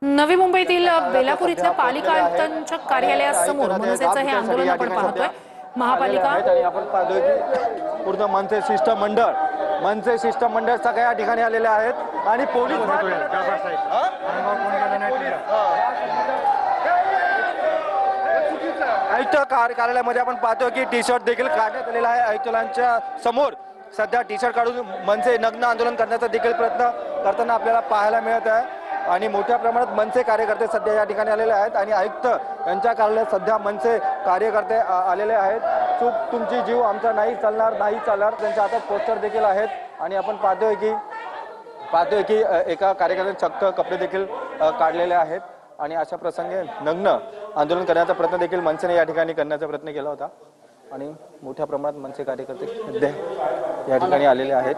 नवी मुंबईतील बेलापूर इथल्या पालिका आयुक्तांच्या कार्यालयासमोर मनसेचं हे आंदोलन आपण पाहतोय। महापालिका आणि आपण पाहतोय की पूर्ण मनसे शिष्टमंडळ सगळ्या ठिकाणी आलेले आहेत आणि पोलीस आयुक्त कार्यालयामध्ये आपण पाहतोय की टी शर्ट देखील काढण्यात आलेला आहे। आयुक्तांच्या समोर सध्या टी शर्ट काढून मनसे नग्न आंदोलन करण्याचा देखील प्रयत्न करताना आपल्याला पाहायला मिळत आहे आणि मोठ्या प्रमाणात मनसे कार्यकर्ते सध्या या ठिकाणी आलेले आहेत आणि आयुक्त यांच्या कार्यालयात सध्या मनसे कार्यकर्ते आलेले आहेत। चूक तुमची जीव आमचा नाही चालणार त्यांच्या हातात पोस्टर देखील आहेत आणि आपण पाहतोय की एका कार्यकर्त्याने चक्क कपडे देखील काढलेले आहेत आणि अशा प्रसंगी नग्न आंदोलन करण्याचा प्रयत्न देखील मनसेने या ठिकाणी करण्याचा प्रयत्न केला होता आणि मोठ्या प्रमाणात मनसे कार्यकर्ते सध्या या ठिकाणी आलेले आहेत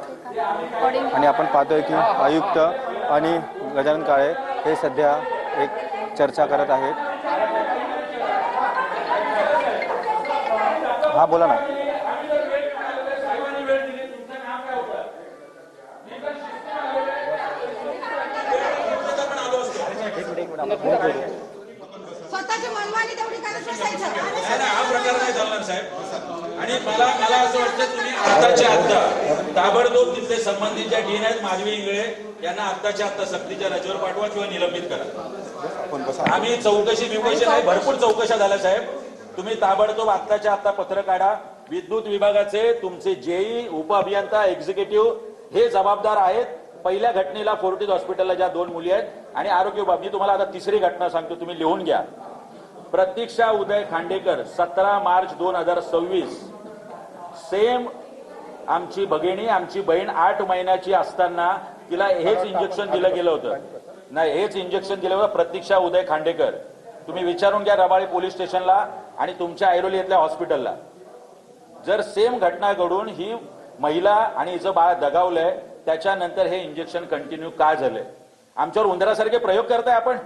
आणि आपण पाहतोय की आयुक्त आणि गजानन काळे हे सध्या एक चर्चा करत आहेत। हा बोला ना। स्वतःच्या मनमानी तेवढी काय सोसायचं हा प्रकार नाही चालणार साहेब। आणि मला असं वाटतं तुम्ही आत्ताच्या आत्ता ताबडतोब तिथले संबंधित ज्या डीन आहेत माधवी इंगळे यांना आत्ताच्या आत्ता सक्तीच्या रजेवर पाठवा किंवा निलंबित करा। आम्ही चौकशी नाही, भरपूर चौकशा झाल्या साहेब। तुम्ही ताबडतोब आत्ताच्या आत्ता पत्र काढा। विद्युत विभागाचे तुमचे जेई उप अभियंता एक्झिक्युटिव्ह हे जबाबदार आहेत। पहिल्या घटनेला फोर्टिस हॉस्पिटलला ज्या 2 मुली आहेत आणि आरोग्य विभाग, मी तुम्हाला आता तिसरी घटना सांगतो, तुम्ही लिहून घ्या। प्रतीक्षा उदय खांडेकर 17 मार्च 2026 सेम आमची भगिनी आमची बहीण 8 महिन्याची असताना तिला हेच इंजेक्शन दिलं गेलं होतं। नाही, हेच इंजेक्शन दिलं होतं प्रतीक्षा उदय खांडेकर। तुम्ही विचारून घ्या रबाळे पोलीस स्टेशनला आणि तुमच्या ऐरोली इथल्या हॉस्पिटलला। जर सेम घटना घडून ही महिला आणि हिचं बाळ दगावलंय त्याच्यानंतर हे इंजेक्शन कंटिन्यू का झालंय? आमच्यावर उंदरासारखे प्रयोग करताय आपण।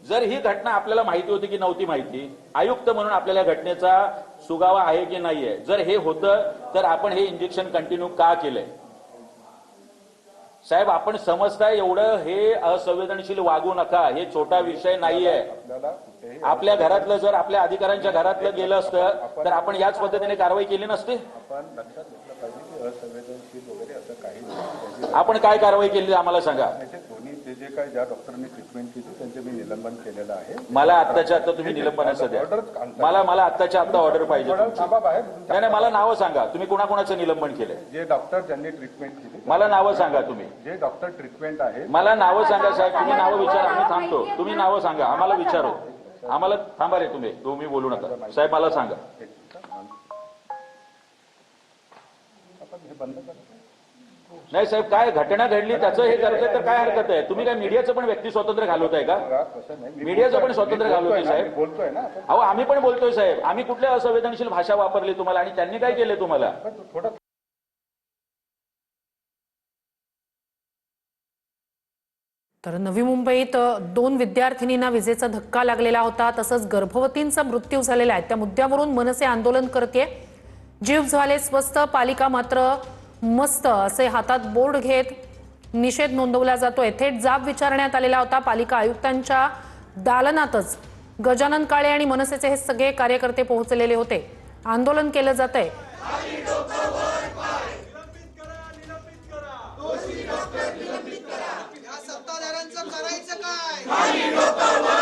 जर ही घटना आपल्याला माहिती होती की नव्हती माहिती, आयुक्त म्हणून आपल्याला घटनेचा सुगावा आहे की नाहीये, जर हे होतं तर आपण हे इंजेक्शन कंटिन्यू का केलंय? साहेब आपण समजताय एवढं हे असंवेदनशील वागू नका। हे छोटा विषय नाहीये। आपल्या घरातलं जर आपल्या अधिकाऱ्यांच्या घरातलं गेलं असतं तर आपण याच पद्धतीने कारवाई केली नसती। आपण काय कारवाई केली आम्हाला सांगा। जे काय ज्या डॉक्टरांनी ट्रीटमेंट केली त्यांचे मी निलंबन केलेलं आहे। मला आत्ताच्या आत्ता तुम्ही निलंबनाचं द्या। मला आत्ताच्या आत्ता ऑर्डर पाहिजे। नाही, मला नावं सांगा तुम्ही कोणाकोणाचं निलंबन केलंय। जे डॉक्टर ज्यांनी ट्रीटमेंट केली मला नावं सांगा तुम्ही। जे डॉक्टर ट्रीटमेंट आहे मला नावं सांगा साहेब। तुम्ही नावं विचारा, आम्ही थांबतो। तुम्ही नावं सांगा, आम्हाला विचारू। आम्हाला थांबा रे तुम्ही बोलू नका साहेब, मला सांगा। आपण हे बंद करा। नाही साहेब, काय घटना घडली त्याचं हे करतोय तर काय हरकत आहे? तुम्ही काय मीडियाचं पण व्यक्ती स्वातंत्र्य घालवताय का? मीडियाचं पण स्वातंत्र्य घालवतोय साहेब। बोलतोय ना अहो आम्ही पण बोलतोय साहेब। आम्ही कुठल्या असंवेदनशील भाषा वापरली तुम्हाला आणि त्यांनी काय केले तुम्हाला? तर नवी मुंबईत 2 विद्यार्थिनींना विजेचा धक्का लागलेला होता, तसंच गर्भवतींचा मृत्यू झालेला आहे। त्या मुद्द्यावरून मनसे आंदोलन करते। जीव झाले स्वस्त, पालिका मात्र मस्त असे हातात बोर्ड घेत निषेध नोंदवला जातोय। थेट जाब विचारण्यात आलेला होता। पालिका आयुक्तांच्या दालनातच गजानन काळे आणि मनसेचे हे सगळे कार्यकर्ते पोहोचलेले होते। आंदोलन केलं जातंय। करायचं काय?